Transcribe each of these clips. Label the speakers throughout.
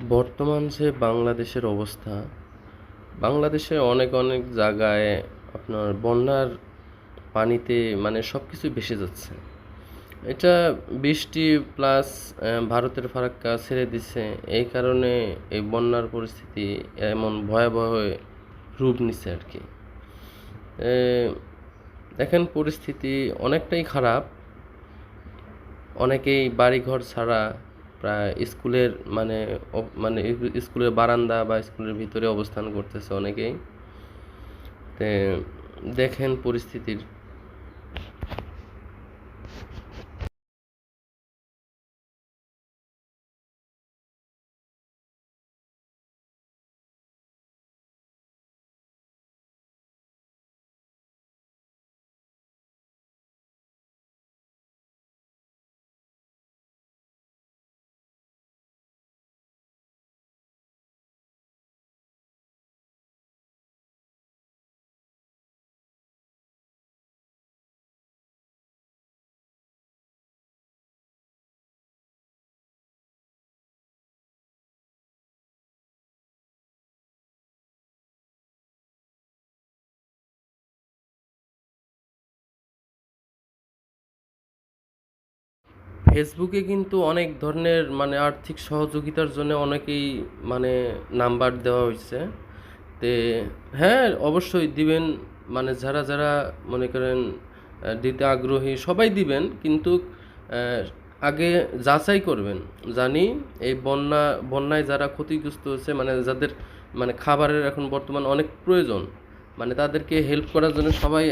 Speaker 1: বর্তমান যে বাংলাদেশের অবস্থা, বাংলাদেশে অনেক অনেক জায়গায় আপনার বন্যার পানিতে মানে সব কিছুই ভেসে যাচ্ছে। এটা বৃষ্টি প্লাস ভারতের ফারাক্কা ছেড়ে দিচ্ছে, এই কারণে এই বন্যার পরিস্থিতি এমন ভয়াবহ রূপ নিচ্ছে আর কি। এ, দেখেন পরিস্থিতি অনেকটাই খারাপ। অনেকেই বাড়িঘর ছাড়া প্রায় স্কুলের মানে স্কুলের বারান্দা বা স্কুলের ভিতরে অবস্থান করতেছে অনেকেই। তে দেখেন পরিস্থিতির। ফেসবুকে কিন্তু অনেক ধরনের মানে আর্থিক সহযোগিতার জন্য অনেকেই মানে নাম্বার দেওয়া হয়েছে। তে হ্যাঁ, অবশ্যই দিবেন। মানে যারা যারা মনে করেন দিতে আগ্রহী সবাই দিবেন, কিন্তু আগে যাচাই করবেন। জানি এই বন্যায় যারা ক্ষতিগ্রস্ত হচ্ছে, মানে যাদের মানে খাবারের এখন বর্তমান অনেক প্রয়োজন, মানে তাদেরকে হেল্প করার জন্য সবাই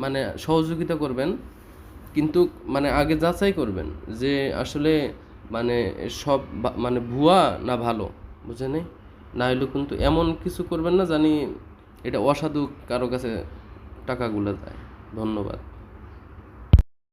Speaker 1: মানে সহযোগিতা করবেন। কিন্তু মানে আগে যাচাই করবেন যে আসলে মানে সব মানে ভুয়া না ভালো, বুঝেনি? না হলে কিন্তু এমন কিছু করবেন না জানি এটা অসাধু কারো কাছে টাকাগুলো যায়। ধন্যবাদ।